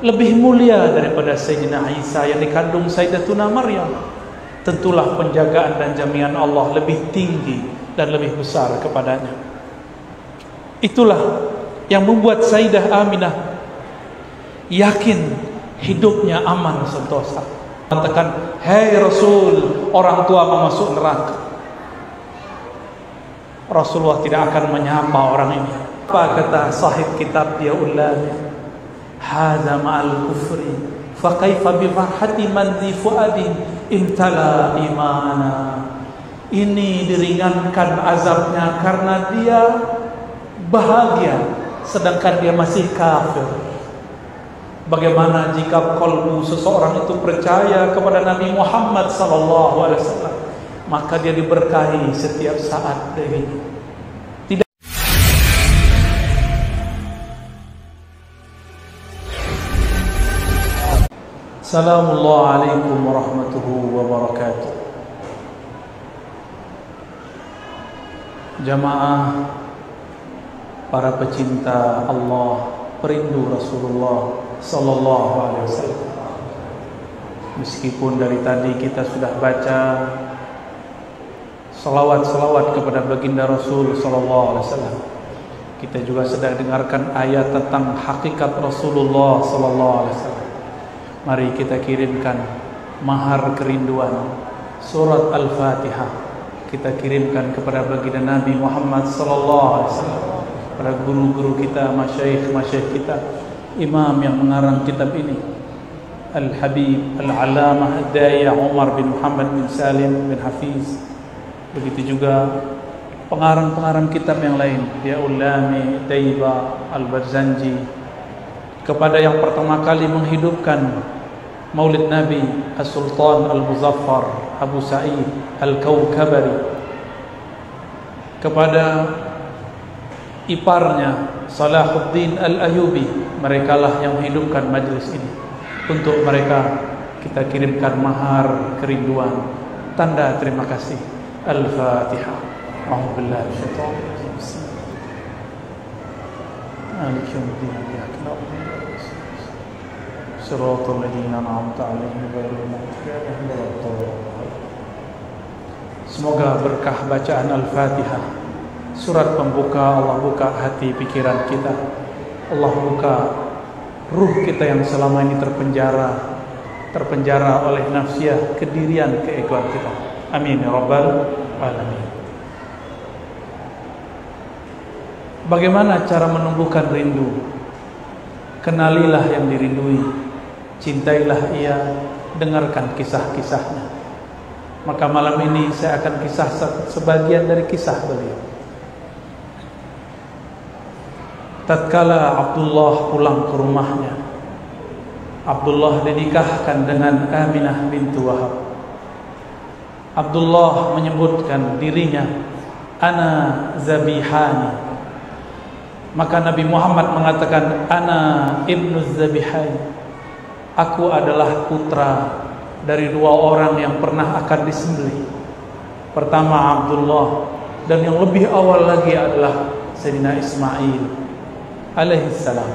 lebih mulia daripada Sayyidina Isa yang dikandung Sayyidatuna Maryam. Tentulah penjagaan dan jaminan Allah lebih tinggi dan lebih besar kepadanya. Itulah yang membuat Sayyidah Aminah yakin hidupnya aman sentosa. Katakan, "Hei Rasul, orang tua mau masuk neraka." Rasulullah tidak akan menyapa orang ini. Apa kata sahib kitab dia ulama? Hadza ma'al kufri fa kaifa bi farhati man dhi fuadin imtala imana. Ini diringankan azabnya karena dia bahagia sedangkan dia masih kafir. Bagaimana jika kalbu seseorang itu percaya kepada Nabi Muhammad SAW, maka dia diberkahi setiap saat dari ini. Assalamualaikum warahmatullahi wabarakatuh. Jamaah, para pecinta Allah, perindu Rasulullah sallallahu alaihi wasallam. Meskipun dari tadi kita sudah baca salawat-salawat kepada baginda Rasul sallallahu alaihi wasallam, kita juga sedang dengarkan ayat tentang hakikat Rasulullah sallallahu alaihi wasallam. Mari kita kirimkan mahar kerinduan surat Al-Fatihah, kita kirimkan kepada baginda Nabi Muhammad sallallahu alaihi wasallam, para guru-guru kita, masyayikh kita, imam yang mengarang kitab ini, Al-Habib Al-Alamah Ad-Daya Umar bin Muhammad bin Salim bin Hafiz. Begitu juga pengarang-pengarang kitab yang lain, Ya Ulami, Daiba, Al-Barzanji, kepada yang pertama kali menghidupkan Maulid Nabi As-Sultan Al-Muzaffar Abu Sa'id Al-Kawkabari, kepada iparnya Salahuddin Al-Ayubi, merekalah yang menghidupkan majlis ini. Untuk mereka kita kirimkan mahar kerinduan, tanda terima kasih. Al-Fatihah. A'udzubillahi minasyaitonir rajim. Shiratal ladzina an'amta 'alaihim ghairil maghdubi 'alaihim waladdallin. Semoga berkah bacaan Al-Fatihah, surat pembuka, Allah buka hati pikiran kita, Allah buka ruh kita yang selama ini terpenjara oleh nafsiyah, kedirian, keegoan kita. Amin ya rabbal alamin. Bagaimana cara menumbuhkan rindu? Kenalilah yang dirindui, cintailah ia, dengarkan kisah-kisahnya. Maka malam ini saya akan kisah sebagian dari kisah beliau. Tatkala Abdullah pulang ke rumahnya, Abdullah dinikahkan dengan Aminah bintu Wahab. Abdullah menyebutkan dirinya, ana zabihani. Maka Nabi Muhammad mengatakan, ana ibnu zabihani. Aku adalah putra dari dua orang yang pernah akan disembelih. Pertama Abdullah, dan yang lebih awal lagi adalah Sayyidina Ismail alaihissalam.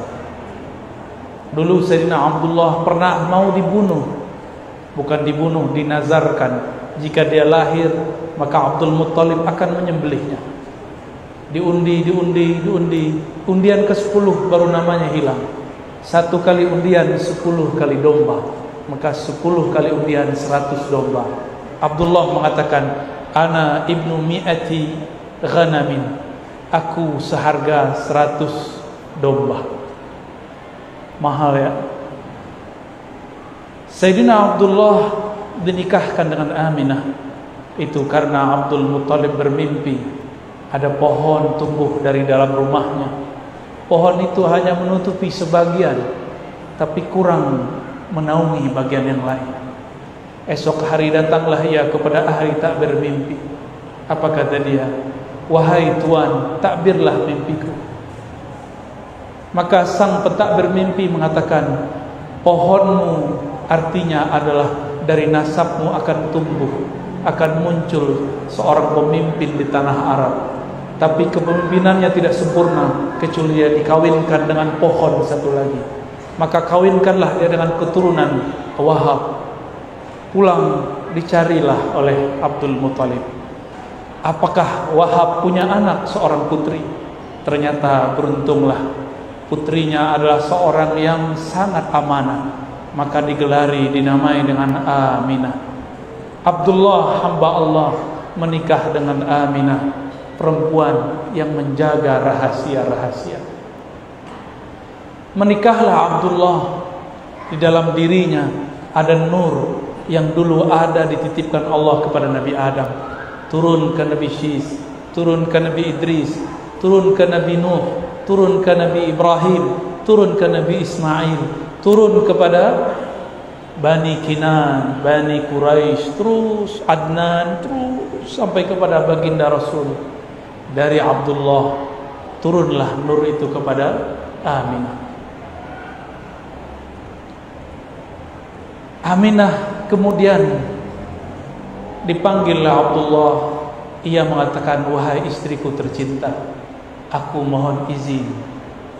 Dulu Sayyidina Abdullah pernah mau dibunuh, bukan dibunuh, dinazarkan. Jika dia lahir, maka Abdul Muttalib akan menyembelihnya. Diundi, undian ke-10 baru namanya hilang. 1 kali undian 10 kali domba, maka 10 kali undian 100 domba. Abdullah mengatakan, ana ibnu mi'ati ghanamin. Aku seharga 100 domba. Mahal ya. Sayyidina Abdullah dinikahkan dengan Aminah itu karena Abdul Muttalib bermimpi ada pohon tumbuh dari dalam rumahnya. Pohon itu hanya menutupi sebagian, tapi kurang menaungi bagian yang lain. Esok hari datanglah ia kepada ahli takbir mimpi. Apa kata dia? Wahai tuan, takbirlah mimpiku. Maka sang pentakbir mimpi mengatakan, pohonmu artinya adalah dari nasabmu akan tumbuh, akan muncul seorang pemimpin di tanah Arab. Tapi kepemimpinannya tidak sempurna kecuali dia dikawinkan dengan pohon satu lagi. maka kawinkanlah dia dengan keturunan Wahab. Pulang dicarilah oleh Abdul Muthalib, apakah Wahab punya anak seorang putri? Ternyata beruntunglah, putrinya adalah seorang yang sangat amanah, maka digelari, dinamai dengan Aminah. Abdullah hamba Allah menikah dengan Aminah, perempuan yang menjaga rahasia-rahasia. Menikahlah Abdullah, di dalam dirinya ada nur yang dulu ada dititipkan Allah kepada Nabi Adam, turun ke Nabi Syis, turun ke Nabi Idris, turun ke Nabi Nuh, turun ke Nabi Ibrahim, turun ke Nabi Ismail, turun kepada Bani Kinan, Bani Quraisy, terus Adnan, terus sampai kepada baginda Rasul. Dari Abdullah turunlah nur itu kepada Aminah. Aminah kemudian dipanggillah Abdullah. Ia mengatakan, wahai istriku tercinta, aku mohon izin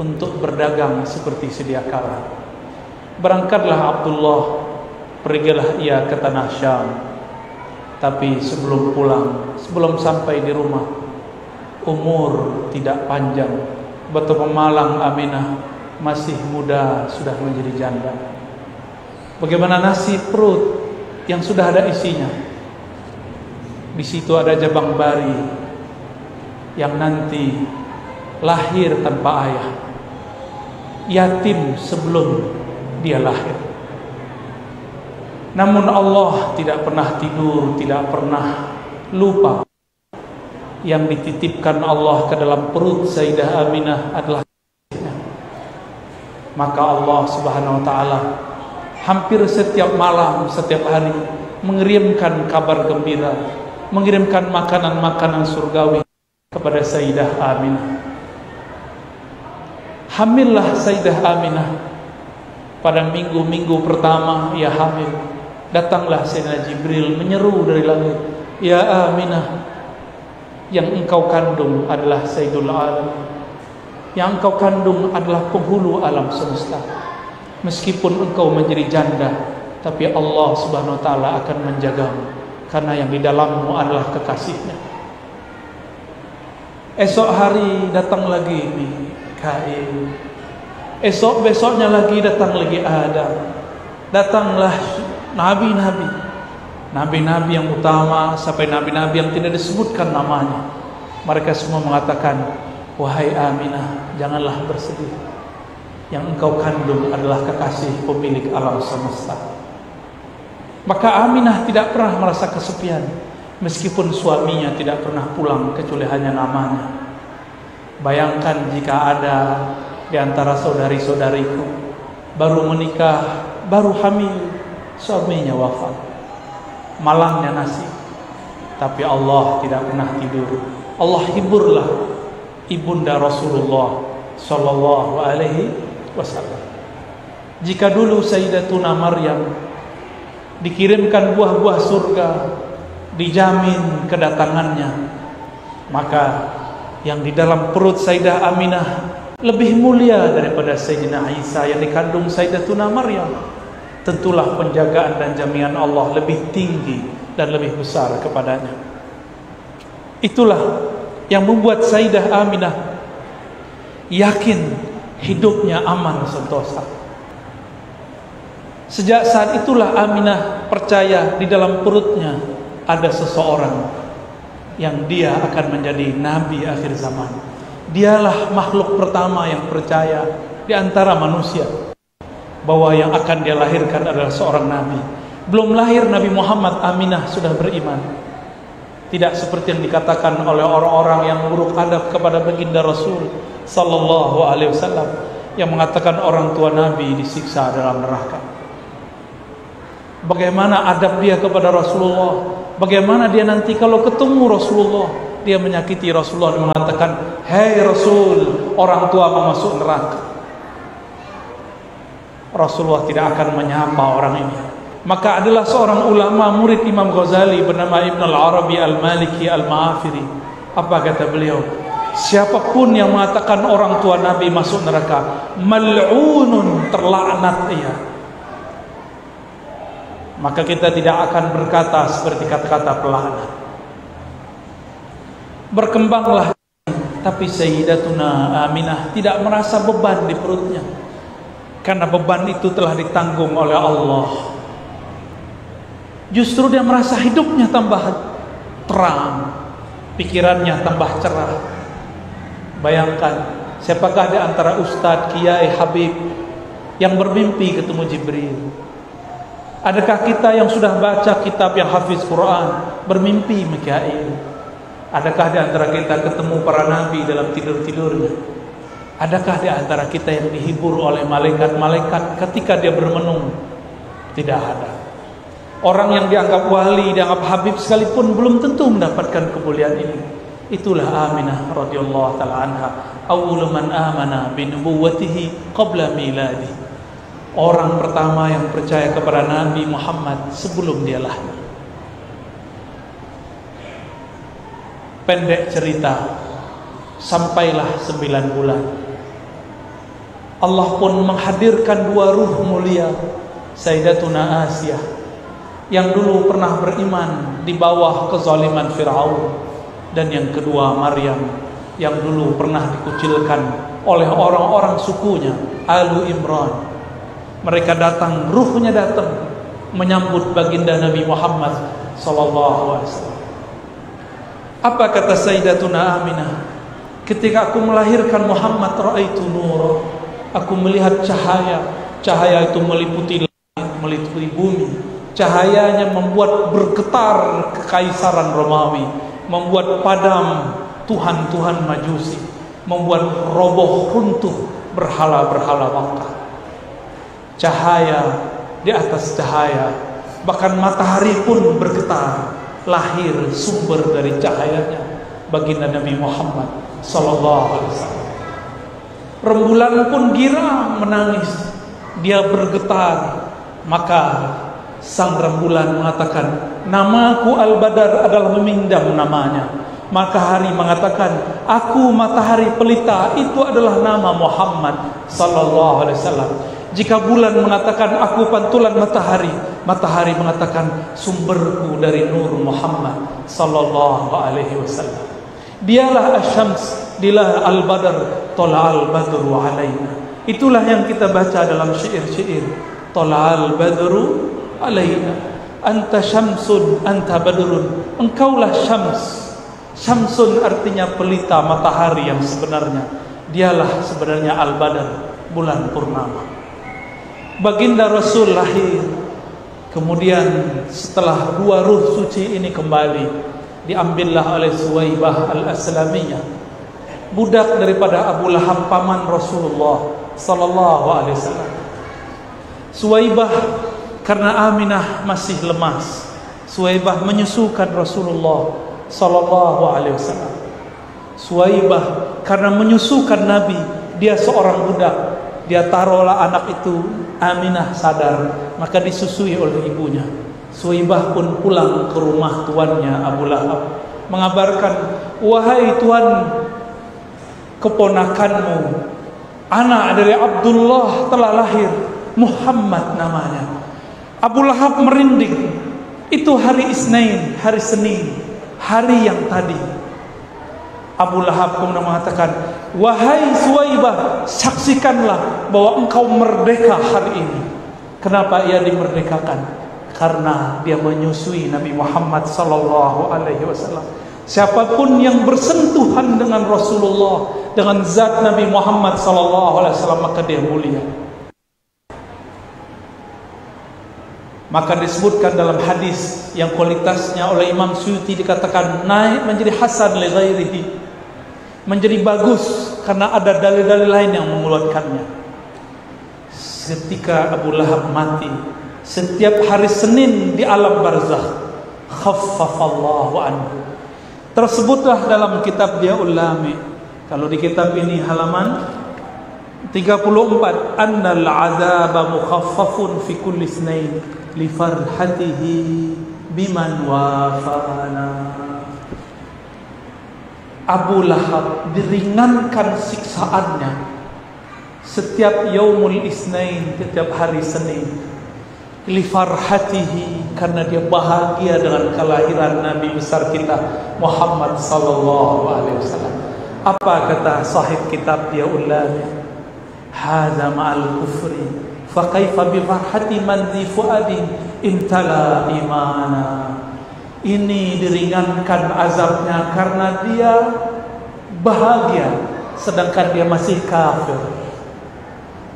untuk berdagang seperti sedia kala. Berangkatlah Abdullah, pergilah ia ke tanah Syam. Tapi sebelum pulang, sebelum sampai di rumah, umur tidak panjang, betapa malang Aminah, masih muda sudah menjadi janda. Bagaimana nasib perut yang sudah ada isinya? Di situ ada jabang bari yang nanti lahir tanpa ayah, yatim sebelum dia lahir. Namun Allah tidak pernah tidur, tidak pernah lupa. Yang dititipkan Allah ke dalam perut Sayyidah Aminah adalah kasihnya. Maka Allah Subhanahu wa taala hampir setiap malam, setiap hari mengirimkan kabar gembira, mengirimkan makanan-makanan surgawi kepada Sayyidah Aminah. Hamillah Sayyidah Aminah. Pada minggu-minggu pertama ia hamil, datanglah Sayyidina Jibril menyeru dari langit, ya Aminah, yang engkau kandung adalah Sayyidul Alam, yang engkau kandung adalah penghulu alam semesta. Meskipun engkau menjadi janda, tapi Allah Subhanahu wa taala akan menjagamu, karena yang di dalammu adalah kekasihnya. Esok hari datang lagi Mikail. Esok besoknya lagi datang lagi Adam. Datanglah nabi-nabi, nabi-nabi yang utama sampai nabi-nabi yang tidak disebutkan namanya. Mereka semua mengatakan, wahai Aminah, janganlah bersedih. Yang engkau kandung adalah kekasih pemilik alam semesta. Maka Aminah tidak pernah merasa kesepian, meskipun suaminya tidak pernah pulang kecuali hanya namanya. Bayangkan jika ada di antara saudari-saudariku baru menikah, baru hamil, suaminya wafat. Malangnya nasib. Tapi Allah tidak pernah tidur. Allah hiburlah ibunda Rasulullah sallallahu alaihi wasallam. Jika dulu Sayyidatuna Maryam dikirimkan buah-buah surga, dijamin kedatangannya, maka yang di dalam perut Sayyidah Aminah lebih mulia daripada Sayyidina Isa yang dikandung Sayyidatuna Maryam. Tentulah penjagaan dan jaminan Allah lebih tinggi dan lebih besar kepadanya. Itulah yang membuat Sayyidah Aminah yakin hidupnya aman sentosa. Sejak saat itulah Aminah percaya di dalam perutnya ada seseorang yang dia akan menjadi nabi akhir zaman. Dialah makhluk pertama yang percaya di antara manusia bahwa yang akan dia lahirkan adalah seorang nabi. Belum lahir Nabi Muhammad, Aminah sudah beriman. Tidak seperti yang dikatakan oleh orang-orang yang buruk adab kepada baginda Rasul sallallahu alaihi wasallam, yang mengatakan orang tua Nabi disiksa dalam neraka. Bagaimana adab dia kepada Rasulullah? Bagaimana dia nanti kalau ketemu Rasulullah, dia menyakiti Rasulullah dan mengatakan, "Hei Rasul, orang tua masuk neraka." Rasulullah tidak akan menyapa orang ini. Maka adalah seorang ulama murid Imam Ghazali bernama Ibn al-Arabi al-Maliki al-Ma'afiri. Apa kata beliau? Siapapun yang mengatakan orang tua Nabi masuk neraka, mal'unun, terlaknat ia. Maka kita tidak akan berkata seperti kata-kata pelaknat. Berkembanglah, tapi Sayyidatuna Aminah tidak merasa beban di perutnya, karena beban itu telah ditanggung oleh Allah. Justru dia merasa hidupnya tambah terang, pikirannya tambah cerah. Bayangkan, siapakah di antara ustadz, kiai, habib yang bermimpi ketemu Jibril? Adakah kita yang sudah baca kitab yang hafiz Quran bermimpi Mikail? Adakah di antara kita ketemu para nabi dalam tidur-tidurnya? Adakah di antara kita yang dihibur oleh malaikat-malaikat ketika dia bermenung? Tidak ada. Orang yang dianggap wali, dianggap habib sekalipun belum tentu mendapatkan kemuliaan ini. Itulah Aminah radhiyallahu taala anha, awwalu man amana bi nubuwwatihi qabla miladi. Orang pertama yang percaya kepada Nabi Muhammad sebelum dia lahir. Pendek cerita, sampailah 9 bulan. Allah pun menghadirkan 2 ruh mulia, Sayyidatuna Asiyah yang dulu pernah beriman di bawah kezaliman Fir'aun, dan yang kedua Maryam yang dulu pernah dikucilkan oleh orang-orang sukunya, Alu Imran. Mereka datang, ruhnya datang menyambut baginda Nabi Muhammad SAW. Apa kata Sayyidatuna Aminah? Ketika aku melahirkan Muhammad, ra'aitu nur, aku melihat cahaya. Cahaya itu meliputi langit, meliputi bumi. Cahayanya membuat bergetar kekaisaran Romawi, membuat padam tuhan-tuhan Majusi, membuat roboh runtuh berhala-berhala Makkah. Cahaya di atas cahaya, bahkan matahari pun bergetar. Lahir sumber dari cahayanya baginda Nabi Muhammad sallallahu alaihi wasallam. Rembulan pun girang menangis, dia bergetar. Maka sang rembulan mengatakan, namaku Al-Badar adalah memindam namanya. Maka hari mengatakan, aku matahari pelita, itu adalah nama Muhammad sallallahu alaihi wasallam. Jika bulan mengatakan aku pantulan matahari, matahari mengatakan sumberku dari nur Muhammad sallallahu alaihi wasallam. Dialah Asy-Syams, dialah Al-Badr, tala'al badru alaina. Itulah yang kita baca dalam syair-syair. Tala'al badru alaina, anta syamsun anta badrun. Engkaulah syams. Syamsun artinya pelita, matahari yang sebenarnya. Dialah sebenarnya Al-Badr, bulan purnama. Baginda Rasul lahir. Kemudian setelah 2 ruh suci ini kembali, diambillah oleh Suwaibah Al-Aslamiyah, budak daripada Abu Lahab, paman Rasulullah sallallahu alaihi wasallam. Suwaibah karena Aminah masih lemas, Suwaibah menyusukan Rasulullah sallallahu alaihi wasallam. Suwaibah karena menyusukan Nabi, dia seorang budak, dia taruhlah anak itu. Aminah sadar, maka disusui oleh ibunya. Suwaibah pun pulang ke rumah tuannya Abu Lahab, mengabarkan, wahai tuan, keponakanmu, anak dari Abdullah telah lahir, Muhammad namanya. Abu Lahab merinding. Itu hari Isnin, hari Senin, hari yang tadi. Abu Lahab kemudian mengatakan, wahai Suwaibah, saksikanlah bahwa engkau merdeka hari ini. Kenapa ia dimerdekakan? Karena dia menyusui Nabi Muhammad sallallahu alaihi wasallam. Siapapun yang bersentuhan dengan Rasulullah, dengan zat Nabi Muhammad sallallahu alaihi wasallam, maka dia mulia. Maka disebutkan dalam hadis yang kualitasnya oleh Imam Suyuti dikatakan naik menjadi hasan li ghairihi, menjadi bagus karena ada dalil-dalil lain yang menguatkannya. Ketika Abu Lahab mati, setiap hari Senin di alam barzakh, khaffafallahu anhu. Tersebutlah dalam kitab Diyaul Lami. Kalau di kitab ini halaman 34, annal azaba mukhaffafun fi kulli isnain li farhatihi biman wafana. Abu Lahab diringankan siksaannya setiap yaumul isnain, setiap hari Senin, li farhatihi, karena dia bahagia dengan kelahiran Nabi besar kita Muhammad sallallahu alaihi wasallam. Apa kata sahib kitab ya ulama? Hadza ma'al kufri fa kaifa bi farhati man di fuadin imtala imana. Ini diringankan azabnya karena dia bahagia sedangkan dia masih kafir.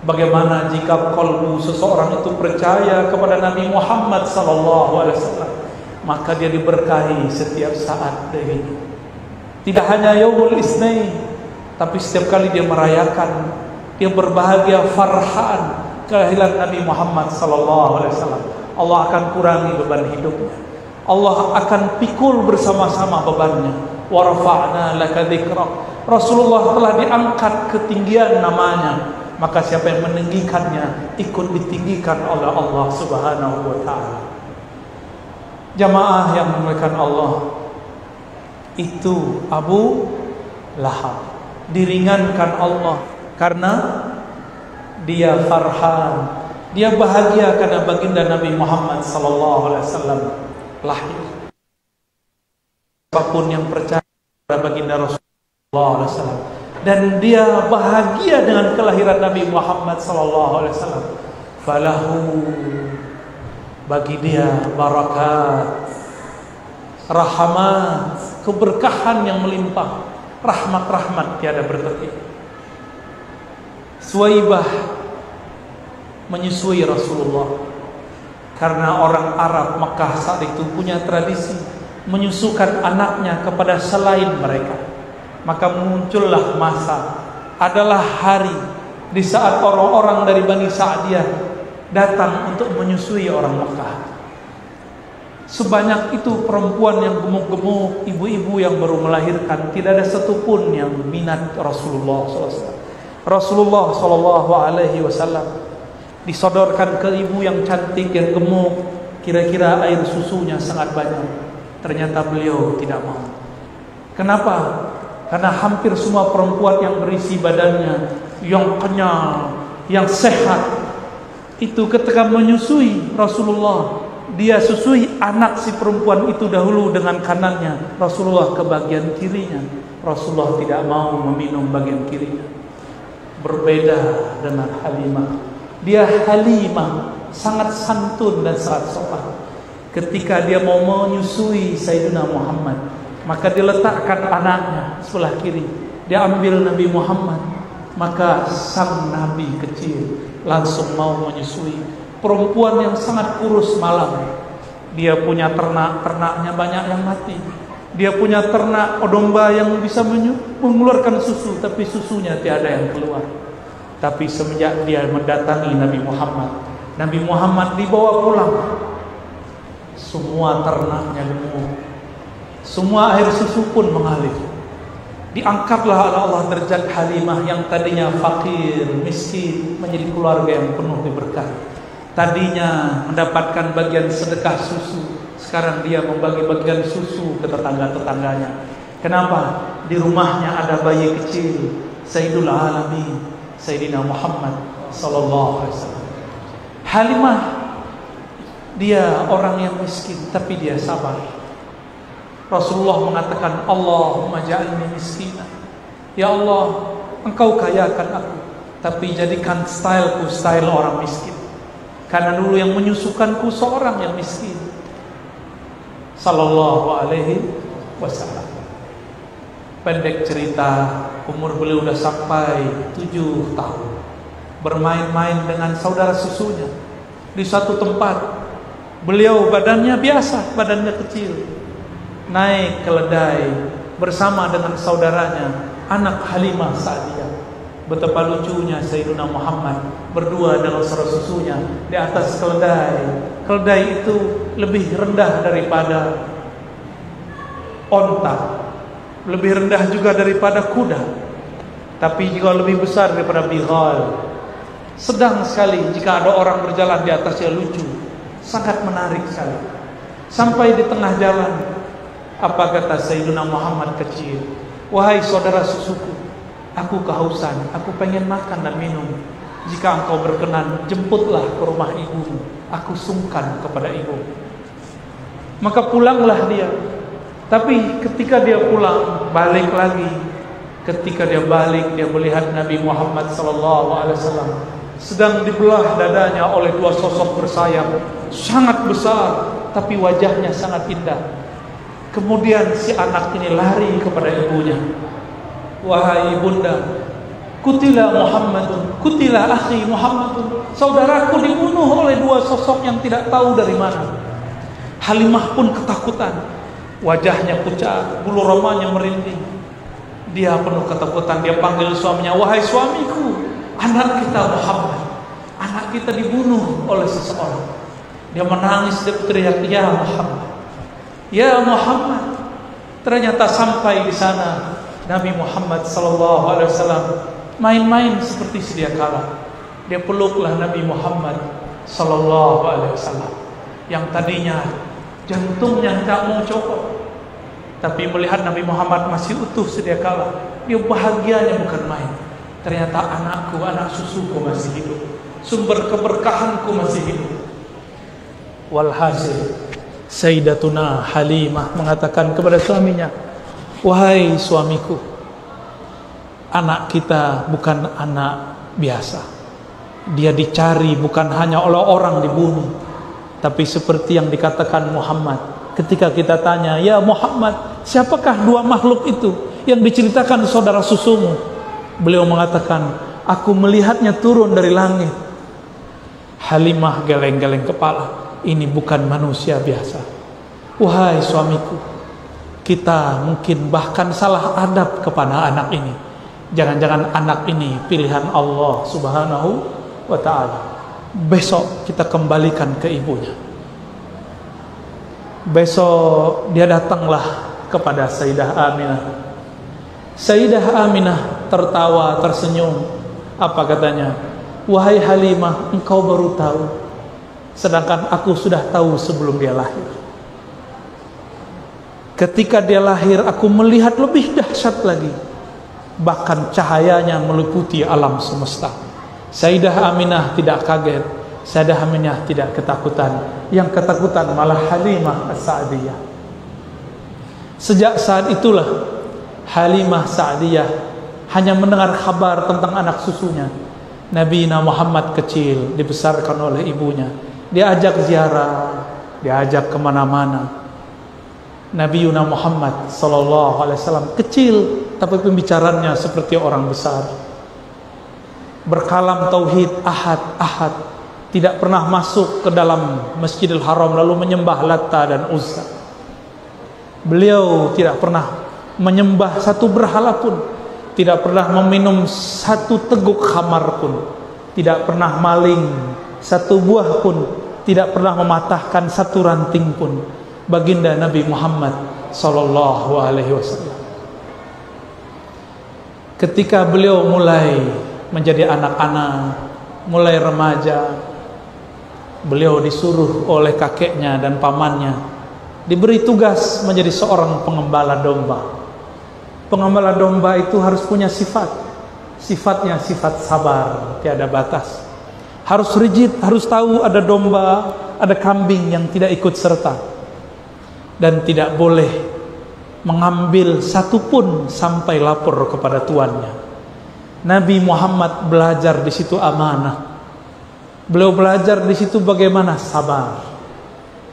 Bagaimana jika kalbu seseorang itu percaya kepada Nabi Muhammad SAW, maka dia diberkahi setiap saat dari ini. Tidak hanya yaumul isnain, tapi setiap kali dia merayakan, dia berbahagia farhan kelahiran Nabi Muhammad SAW. Allah akan kurangi beban hidupnya, Allah akan pikul bersama-sama bebannya. Wa rafa'na laka dzikrak. Rasulullah telah diangkat ketinggian namanya, maka siapa yang meninggikannya ikut ditinggikan oleh Allah Subhanahu wa taala. Jamaah yang dimuliakan Allah, itu Abu Lahab diringankan Allah karena dia farhan, dia bahagia karena baginda Nabi Muhammad sallallahu alaihi wasallam lahir. Siapapun yang percaya kepada baginda Rasulullah sallallahu alaihi wasallam dan dia bahagia dengan kelahiran Nabi Muhammad sallallahu alaihi wasallam, falahu, bagi dia barakat, rahmat, keberkahan yang melimpah, rahmat-rahmat tiada berhenti. Suwaibah menyusui Rasulullah karena orang Arab Makkah saat itu punya tradisi menyusukan anaknya kepada selain mereka. Maka muncullah masa, adalah hari di saat orang-orang dari Bani Sa'diyah datang untuk menyusui orang Makkah. Sebanyak itu perempuan yang gemuk-gemuk, ibu-ibu yang baru melahirkan, tidak ada satupun yang minat Rasulullah SAW. Rasulullah SAW disodorkan ke ibu yang cantik, yang gemuk, kira-kira air susunya sangat banyak. Ternyata beliau tidak mau. Kenapa? Karena hampir semua perempuan yang berisi badannya, yang kenyal, yang sehat, itu ketika menyusui Rasulullah, dia susui anak si perempuan itu dahulu dengan kanannya, Rasulullah ke bagian kirinya. Rasulullah tidak mau meminum bagian kirinya. Berbeda dengan Halimah. Dia Halimah sangat santun dan sangat sopan. Ketika dia mau menyusui Sayyidina Muhammad, maka diletakkan anaknya sebelah kiri. Dia ambil Nabi Muhammad, maka sang Nabi kecil langsung mau menyusui. Perempuan yang sangat kurus malam. Dia punya ternak-ternaknya banyak yang mati. Dia punya ternak domba yang bisa mengeluarkan susu, tapi susunya tiada yang keluar. Tapi semenjak dia mendatangi Nabi Muhammad dibawa pulang. Semua ternaknya gemuk, semua air susu pun mengalir. Diangkatlah oleh Allah derajat Halimah yang tadinya fakir, miskin, menjadi keluarga yang penuh diberkati. Tadinya mendapatkan bagian sedekah susu, sekarang dia membagi bagian susu ke tetangga-tetangganya. Kenapa? Di rumahnya ada bayi kecil, Sayyidul Alamin, Sayyidina Muhammad sallallahu alaihi wasallam. Halimah, dia orang yang miskin tapi dia sabar. Rasulullah mengatakan, Allahumma ja'alni miskina. Ya Allah, Engkau kayakan aku, tapi jadikan styleku style orang miskin. Karena dulu yang menyusukanku seorang yang miskin. Sallallahu alaihi wasallam. Pendek cerita, umur beliau sudah sampai 7 tahun. Bermain-main dengan saudara susunya di suatu tempat. Beliau badannya biasa, badannya kecil, naik keledai bersama dengan saudaranya, anak Halimah Sa'diyah. Betapa lucunya Sayyidina Muhammad berdua dengan saudara susunya di atas keledai. Keledai itu lebih rendah daripada onta, lebih rendah juga daripada kuda, tapi juga lebih besar daripada bighal. Sedang sekali jika ada orang berjalan di atasnya, lucu, sangat menarik sekali. Sampai di tengah jalan, apa kata Sayyidina Muhammad kecil? wahai saudara susuku, aku kehausan, aku pengen makan dan minum. Jika engkau berkenan, jemputlah ke rumah ibumu, aku sungkan kepada ibu. Maka pulanglah dia. Tapi ketika dia pulang, balik lagi. Ketika dia balik, dia melihat Nabi Muhammad SAW sedang dibelah dadanya oleh dua sosok bersayap, sangat besar, tapi wajahnya sangat indah. Kemudian si anak ini lari kepada ibunya. Wahai ibunda, kutila Muhammadun, kutila akhi Muhammadun, saudaraku dibunuh oleh dua sosok yang tidak tahu dari mana. Halimah pun ketakutan, wajahnya pucat, bulu romanya merinding. Dia penuh ketakutan, dia panggil suaminya, wahai suamiku, anak kita Muhammad, anak kita dibunuh oleh seseorang. Dia menangis, dia berteriak, ya Muhammad, ya Muhammad. Ternyata sampai di sana Nabi Muhammad SAW main-main seperti sedia kala. Dia peluklah Nabi Muhammad SAW yang tadinya jantungnya tidak mau copot, tapi melihat Nabi Muhammad masih utuh sedia kala, dia bahagianya bukan main. Ternyata anakku, anak susuku masih hidup, sumber keberkahanku masih hidup. Walhasil, Sayyidatuna Halimah mengatakan kepada suaminya, wahai suamiku, anak kita bukan anak biasa. Dia dicari bukan hanya oleh orang dibunuh, tapi seperti yang dikatakan Muhammad ketika kita tanya, ya Muhammad, siapakah dua makhluk itu yang diceritakan saudara susumu? Beliau mengatakan, aku melihatnya turun dari langit. Halimah geleng-geleng kepala, ini bukan manusia biasa. Wahai suamiku, kita mungkin bahkan salah adab kepada anak ini. Jangan-jangan anak ini pilihan Allah Subhanahu wa ta'ala. Besok kita kembalikan ke ibunya. Besok dia datanglah kepada Sayyidah Aminah. Sayyidah Aminah tertawa, tersenyum. Apa katanya? Wahai Halimah, engkau baru tahu, sedangkan aku sudah tahu sebelum dia lahir. Ketika dia lahir, aku melihat lebih dahsyat lagi. Bahkan cahayanya meliputi alam semesta. Sayyidah Aminah tidak kaget, Sayyidah Aminah tidak ketakutan. Yang ketakutan malah Halimah As-Sa'diyah. Sejak saat itulah Halimah Sa'diyah hanya mendengar kabar tentang anak susunya. Nabi Muhammad kecil dibesarkan oleh ibunya, diajak ziarah, diajak kemana-mana. Nabi Muhammad SAW kecil, tapi pembicaranya seperti orang besar. Berkalam tauhid ahad, tidak pernah masuk ke dalam Masjidil Haram lalu menyembah Latta dan Uzza. Beliau tidak pernah menyembah satu berhala pun, tidak pernah meminum satu teguk khamar pun, tidak pernah maling satu buah pun, tidak pernah mematahkan satu ranting pun. Baginda Nabi Muhammad sallallahu alaihi wasallam, ketika beliau mulai menjadi anak-anak, mulai remaja, beliau disuruh oleh kakeknya dan pamannya diberi tugas menjadi seorang pengembala domba. Pengembala domba itu harus punya sifat. Sifatnya sifat sabar, tiada batas. Harus rigid, harus tahu ada domba, ada kambing yang tidak ikut serta. Dan tidak boleh mengambil satu pun sampai lapor kepada tuannya. Nabi Muhammad belajar di situ amanah. Beliau belajar di situ bagaimana sabar.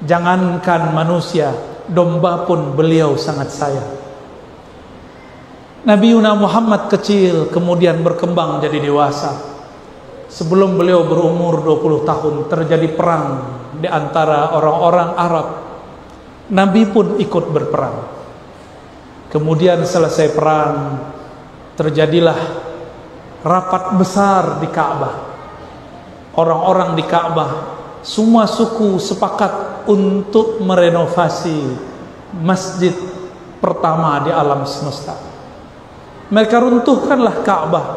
Jangankan manusia, domba pun beliau sangat sayang. Nabi Muhammad kecil kemudian berkembang jadi dewasa. Sebelum beliau berumur 20 tahun terjadi perang di antara orang-orang Arab. Nabi pun ikut berperang. Kemudian selesai perang, terjadilah rapat besar di Ka'bah. Orang-orang di Ka'bah, semua suku sepakat untuk merenovasi masjid pertama di alam semesta. Mereka runtuhkanlah Ka'bah,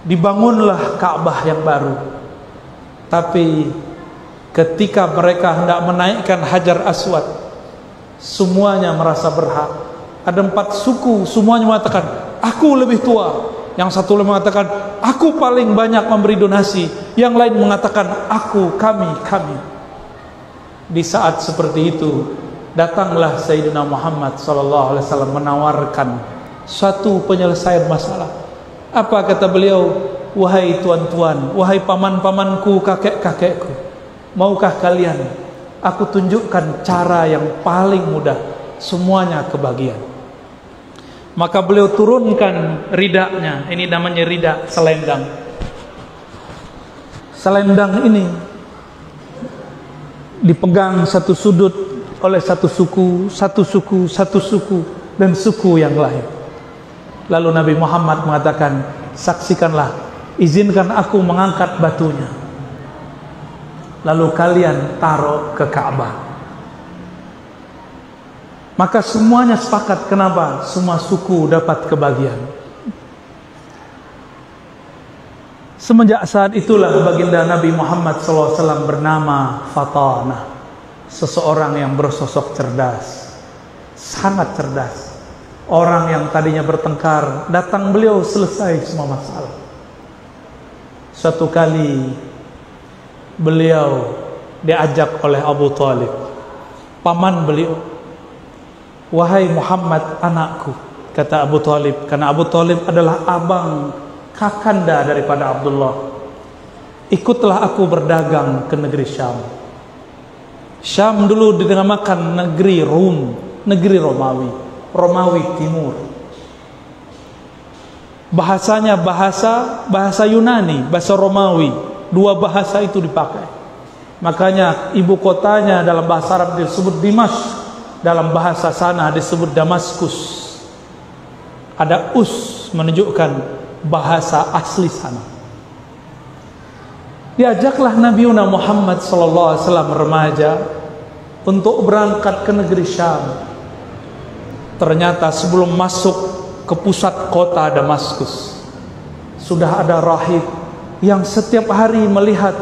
dibangunlah Ka'bah yang baru. Tapi ketika mereka hendak menaikkan Hajar Aswad, semuanya merasa berhak. Ada 4 suku, semuanya mengatakan aku lebih tua. Yang satu mengatakan aku paling banyak memberi donasi. Yang lain mengatakan aku, kami. Di saat seperti itu, datanglah Sayyidina Muhammad SAW menawarkan suatu penyelesaian masalah. Apa kata beliau? Wahai tuan-tuan, wahai paman-pamanku, kakek-kakekku, maukah kalian aku tunjukkan cara yang paling mudah, semuanya kebagian. Maka beliau turunkan ridaknya. Ini namanya ridak, selendang. Selendang ini dipegang satu sudut oleh satu suku, dan suku yang lain. Lalu Nabi Muhammad mengatakan, saksikanlah, izinkan aku mengangkat batunya, lalu kalian taruh ke Ka'bah. Maka semuanya sepakat. Kenapa? Semua suku dapat kebagian. Semenjak saat itulah baginda Nabi Muhammad SAW bernama Fatanah, seseorang yang bersosok cerdas, sangat cerdas. Orang yang tadinya bertengkar, datang beliau selesai semua masalah. Suatu kali beliau diajak oleh Abu Talib, paman beliau. Wahai Muhammad anakku, kata Abu Talib, karena Abu Talib adalah abang kakanda daripada Abdullah. Ikutlah aku berdagang ke negeri Syam. Syam dulu dinamakan negeri Rum, negeri Romawi, Romawi Timur. Bahasanya bahasa Yunani, bahasa Romawi. 2 bahasa itu dipakai. Makanya ibu kotanya dalam bahasa Arab disebut Dimash, dalam bahasa sana disebut Damaskus. Ada us menunjukkan bahasa asli sana. Diajaklah Nabi Muhammad SAW remaja untuk berangkat ke negeri Syam. Ternyata sebelum masuk ke pusat kota Damaskus, sudah ada rahib yang setiap hari melihat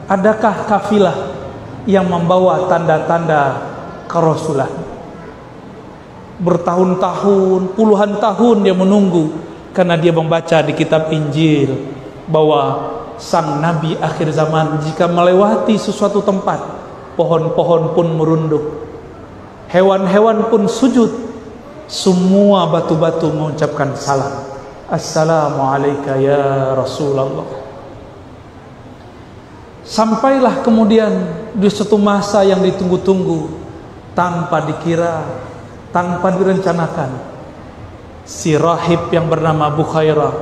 adakah kafilah yang membawa tanda-tanda kerasulan. Bertahun-tahun, puluhan tahun dia menunggu, karena dia membaca di kitab Injil bahwa sang Nabi akhir zaman jika melewati sesuatu tempat, pohon-pohon pun merunduk, hewan-hewan pun sujud, semua batu-batu mengucapkan salam, Assalamualaikum ya Rasulullah. Sampailah kemudian di suatu masa yang ditunggu-tunggu, tanpa dikira, tanpa direncanakan, si rahib yang bernama Bukhairah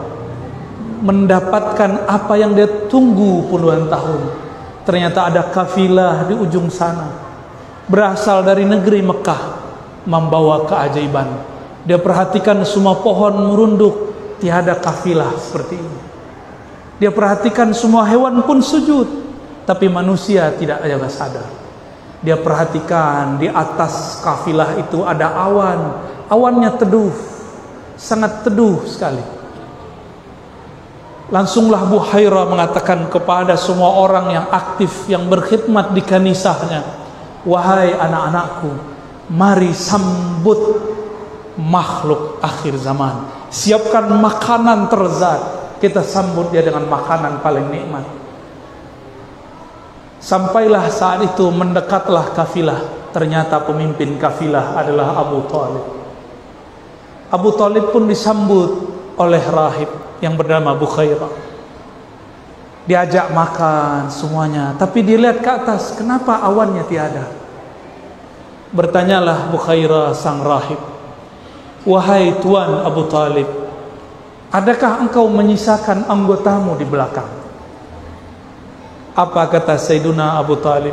mendapatkan apa yang dia tunggu puluhan tahun. Ternyata ada kafilah di ujung sana, berasal dari negeri Mekah, membawa keajaiban. Dia perhatikan semua pohon merunduk, tiada kafilah seperti ini. Dia perhatikan semua hewan pun sujud, tapi manusia tidak ada sadar. Dia perhatikan di atas kafilah itu ada awan. Awannya teduh, sangat teduh sekali. Langsunglah Bukhairah mengatakan kepada semua orang yang aktif, yang berkhidmat di kanisahnya, wahai anak-anakku, mari sambut makhluk akhir zaman. Siapkan makanan terzat, kita sambut dia dengan makanan paling nikmat. Sampailah saat itu, mendekatlah kafilah. Ternyata pemimpin kafilah adalah Abu Talib. Abu Talib pun disambut oleh rahib yang bernama Bukhairah. Diajak makan semuanya, tapi dilihat ke atas, kenapa awannya tiada? Bertanyalah Bukhairah sang rahib, wahai Tuan Abu Talib, adakah engkau menyisakan anggotamu di belakang? Apa kata Sayyiduna Abu Talib?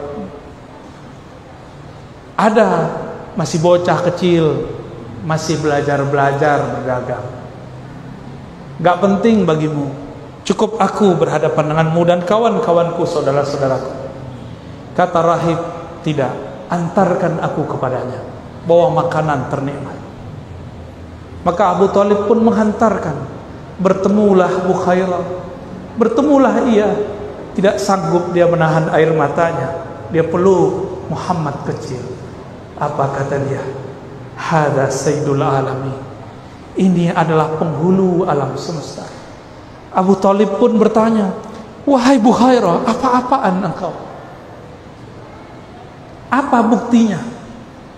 Ada, masih bocah kecil, masih belajar-belajar berdagang. Gak penting bagimu, cukup aku berhadapan denganmu dan kawan-kawanku, saudara-saudaraku. Kata rahib, tidak, antarkan aku kepadanya, bawa makanan ternikmat. Maka Abu Talib pun menghantarkan. Bertemulah Bukhairah, bertemulah ia. Tidak sanggup dia menahan air matanya, dia peluk Muhammad kecil. Apa kata dia? Hada sayyidul alamin. Ini adalah penghulu alam semesta. Abu Thalib pun bertanya, wahai Bukhairah, apa-apaan engkau? Apa buktinya?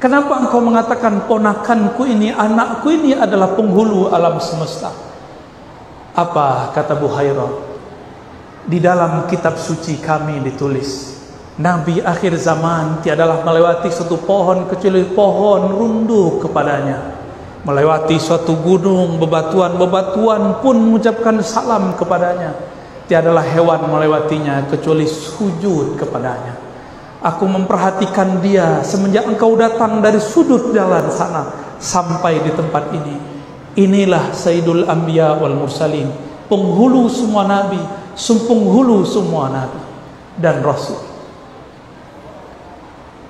Kenapa engkau mengatakan ponakanku ini, anakku ini adalah penghulu alam semesta? Apa kata Bukhairah? Di dalam kitab suci kami ditulis, Nabi akhir zaman tiadalah melewati suatu pohon kecuali pohon runduk kepadanya. Melewati suatu gunung, bebatuan-bebatuan pun mengucapkan salam kepadanya. Tiadalah hewan melewatinya kecuali sujud kepadanya. Aku memperhatikan dia semenjak engkau datang dari sudut jalan sana sampai di tempat ini. Inilah Sayyidul Anbiya wal Mursalin, penghulu semua nabi, penghulu semua nabi dan rasul.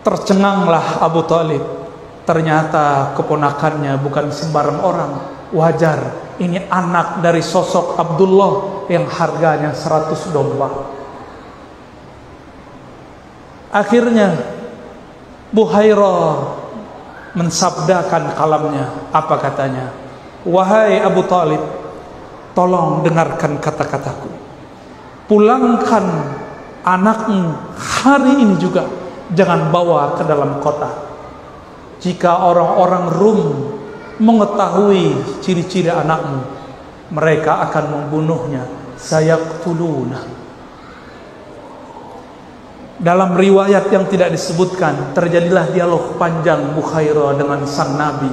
Tercenganglah Abu Thalib. Ternyata keponakannya bukan sembarang orang. Wajar, ini anak dari sosok Abdullah yang harganya 100 domba. Akhirnya Bukhairah mensabdakan kalamnya. Apa katanya? Wahai Abu Thalib, tolong dengarkan kata-kataku. Pulangkan anakmu hari ini juga. Jangan bawa ke dalam kota. Jika orang-orang Rum mengetahui ciri-ciri anakmu, mereka akan membunuhnya. Sayaqtuluna. Dalam riwayat yang tidak disebutkan, terjadilah dialog panjang Bukhairah dengan sang Nabi.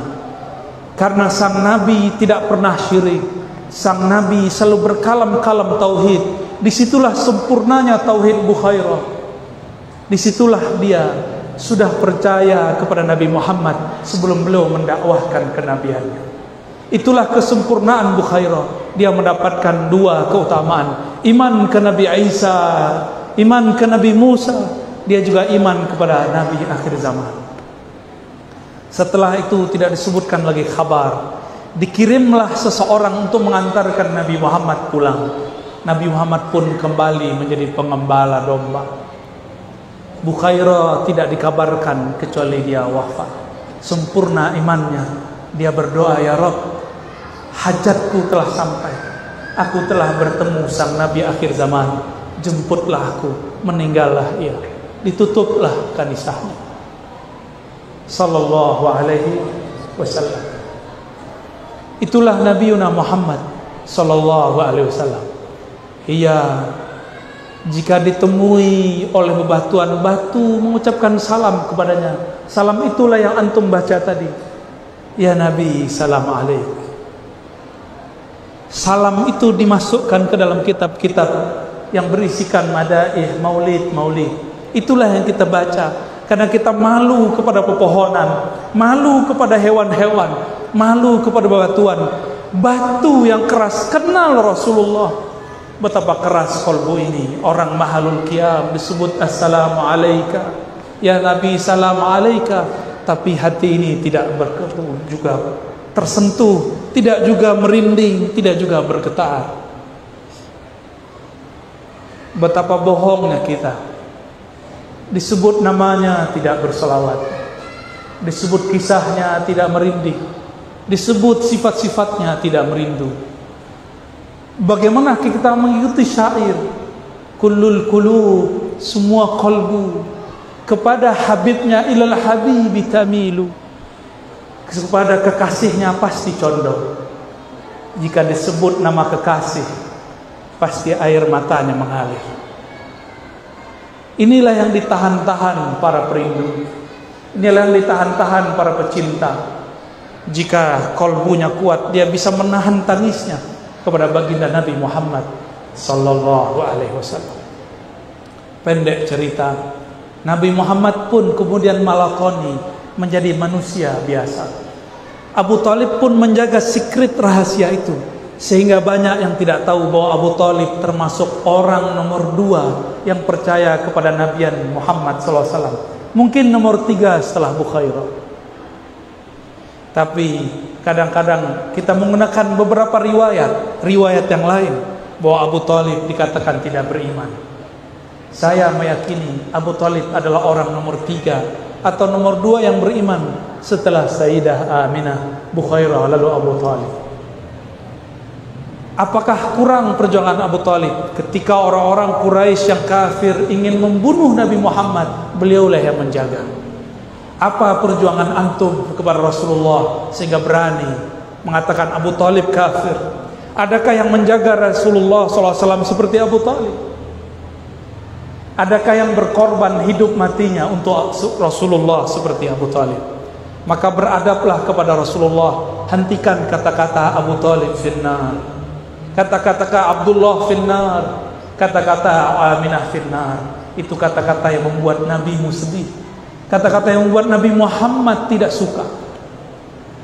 Karena sang Nabi tidak pernah syirik, sang Nabi selalu berkalam-kalam tauhid. Disitulah sempurnanya tauhid Bukhairah. Disitulah dia sudah percaya kepada Nabi Muhammad sebelum beliau mendakwahkan kenabiannya. Itulah kesempurnaan Bukhairah. Dia mendapatkan dua keutamaan. Iman ke Nabi Isa, iman ke Nabi Musa. Dia juga iman kepada Nabi akhir zaman. Setelah itu tidak disebutkan lagi kabar. Dikirimlah seseorang untuk mengantarkan Nabi Muhammad pulang. Nabi Muhammad pun kembali menjadi pengembala domba. Bukhairah tidak dikabarkan kecuali dia wafat. Sempurna imannya. Dia berdoa, ya Rabb, hajatku telah sampai. Aku telah bertemu sang Nabi akhir zaman. Jemputlah aku, meninggallah ia. Ditutuplah kanisahnya. Sallallahu alaihi wasallam. Itulah Nabiuna Muhammad sallallahu alaihi wasallam. Ia jika ditemui oleh bebatuan, batu mengucapkan salam kepadanya. Salam itulah yang antum baca tadi. Ya Nabi, salam alaik. Salam itu dimasukkan ke dalam kitab-kitab yang berisikan madaih, maulid. Itulah yang kita baca. Karena kita malu kepada pepohonan, malu kepada hewan-hewan, malu kepada bebatuan. Batu yang keras kenal Rasulullah. Betapa keras kolbu ini. Orang mahalul qiyam disebut assalamu alaika, ya Nabi salam alaika. Tapi hati ini tidak berketu juga tersentuh, tidak juga merinding, tidak juga bergetar. Betapa bohongnya kita. Disebut namanya tidak berselawat, disebut kisahnya tidak merinding, disebut sifat-sifatnya tidak merindu. Bagaimana kita mengikuti syair kullul qulub, semua kalbu kepada habibnya, ilal habibi tamilu, kepada kekasihnya pasti condong. Jika disebut nama kekasih, pasti air matanya mengalir. Inilah yang ditahan-tahan para perindu. Inilah yang ditahan-tahan para pecinta. Jika kolbunya kuat, dia bisa menahan tangisnya kepada baginda Nabi Muhammad sallallahu alaihi wasallam. Pendek cerita, Nabi Muhammad pun kemudian malakoni menjadi manusia biasa. Abu Thalib pun menjaga secret rahasia itu, sehingga banyak yang tidak tahu bahwa Abu Thalib termasuk orang nomor 2 yang percaya kepada Nabian Muhammad sallallahu alaihi wasallam. Mungkin nomor 3 setelah Bukhairah. Tapi kadang-kadang kita menggunakan beberapa riwayat yang lain bahwa Abu Thalib dikatakan tidak beriman. Saya meyakini Abu Thalib adalah orang nomor 3 atau nomor 2 yang beriman setelah Sayyidah Aminah Bukhairah lalu Abu Talib? Apakah kurang perjuangan Abu Talib ketika orang-orang Quraisy yang kafir ingin membunuh Nabi Muhammad? Beliaulah yang menjaga. Apa perjuangan antum kepada Rasulullah sehingga berani mengatakan Abu Talib kafir? Adakah yang menjaga Rasulullah SAW seperti Abu Talib? Adakah yang berkorban hidup matinya untuk Rasulullah seperti Abu Talib? Maka beradablah kepada Rasulullah. Hentikan kata-kata Abu Talib finnar, kata-kata Abdullah finnar, kata-kata Aminah finnar. Itu kata-kata yang membuat Nabimu sedih, kata-kata yang membuat Nabi Muhammad tidak suka.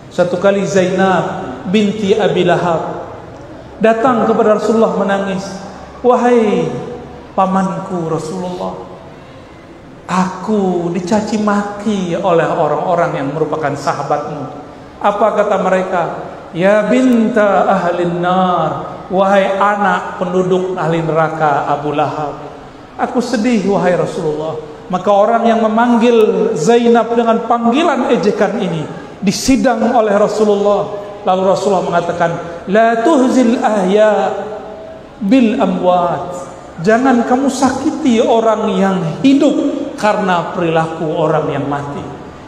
Satu kali Zainab binti Abi Lahab datang kepada Rasulullah menangis. Wahai pamanku Rasulullah, aku dicaci maki oleh orang-orang yang merupakan sahabatmu. Apa kata mereka? Ya binta ahlin nar, wahai anak penduduk ahli neraka Abu Lahab. Aku sedih wahai Rasulullah. Maka orang yang memanggil Zainab dengan panggilan ejekan ini disidang oleh Rasulullah. Lalu Rasulullah mengatakan, la tuhzil ahya bil amwat. Jangan kamu sakiti orang yang hidup karena perilaku orang yang mati.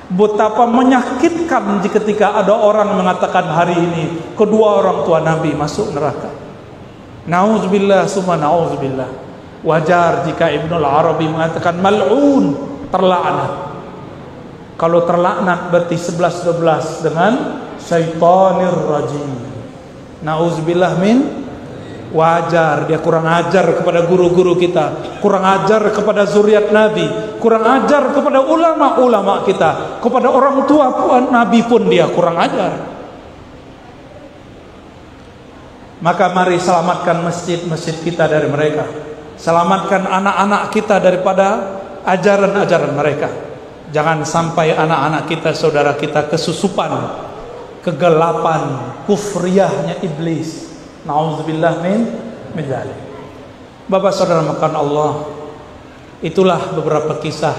Betapa menyakitkan ketika ada orang mengatakan hari ini kedua orang tua Nabi masuk neraka. Nauzubillah summa nauzubillah. Wajar jika Ibnul Arabi mengatakan mal'un, terlaknat. Kalau terlaknat berarti 11-12 dengan syaitanir rajim. Nauzubillah min. Wajar dia kurang ajar kepada guru-guru kita, kurang ajar kepada zuriat Nabi, kurang ajar kepada ulama-ulama kita, kepada orang tua Nabi pun dia kurang ajar. Maka mari selamatkan masjid-masjid kita dari mereka. Selamatkan anak-anak kita daripada ajaran-ajaran mereka. Jangan sampai anak-anak kita, saudara kita kesusupan, kegelapan, kufriyahnya iblis. Nauzubillah min dzalik. Bapak saudara makan Allah, itulah beberapa kisah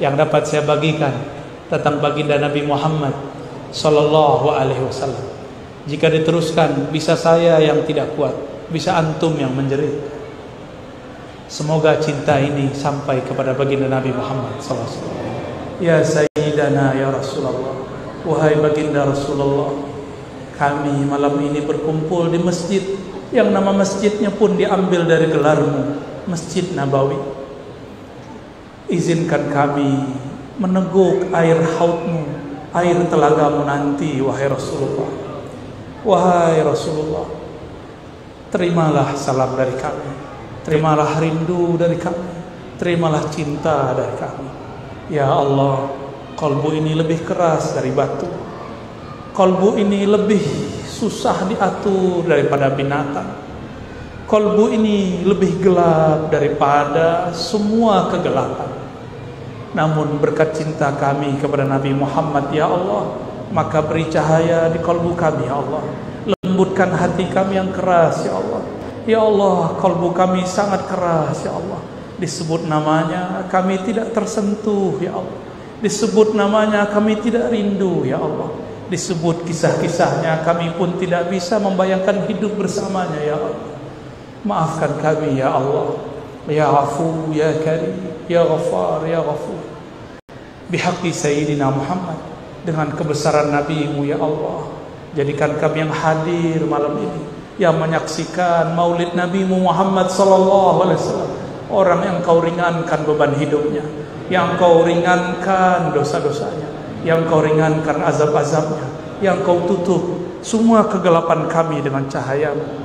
yang dapat saya bagikan tentang baginda Nabi Muhammad sallallahu alaihi wasallam. Jika diteruskan, bisa saya yang tidak kuat, bisa antum yang menjerit. Semoga cinta ini sampai kepada baginda Nabi Muhammad sallallahu alaihi wasallam. Ya Sayyidana ya Rasulullah, wahai baginda Rasulullah, kami malam ini berkumpul di masjid yang nama masjidnya pun diambil dari gelarmu, Masjid Nabawi. Izinkan kami meneguk air haudmu, air telagamu nanti, wahai Rasulullah. Wahai Rasulullah, terimalah salam dari kami, terimalah rindu dari kami, terimalah cinta dari kami. Ya Allah, kalbu ini lebih keras dari batu, kalbu ini lebih susah diatur daripada binatang, kalbu ini lebih gelap daripada semua kegelapan. Namun berkat cinta kami kepada Nabi Muhammad ya Allah, maka beri cahaya di kalbu kami ya Allah. Lembutkan hati kami yang keras ya Allah. Ya Allah, kalbu kami sangat keras ya Allah. Disebut namanya kami tidak tersentuh ya Allah. Disebut namanya kami tidak rindu ya Allah. Disebut kisah-kisahnya kami pun tidak bisa membayangkan hidup bersamanya ya Allah. Maafkan kami ya Allah. Ya Afu ya Karim ya Ghaffar ya Ghafur. Bihaqqi Sayyidina Muhammad, dengan kebesaran Nabi-Mu ya Allah, jadikan kami yang hadir malam ini, yang menyaksikan maulid Nabi-Mu Muhammad sallallahu alaihi wasallam, orang yang Kau ringankan beban hidupnya, yang Kau ringankan dosa-dosanya, yang Kau ringankan azab-azabnya, yang Kau tutup semua kegelapan kami dengan cahaya-Mu.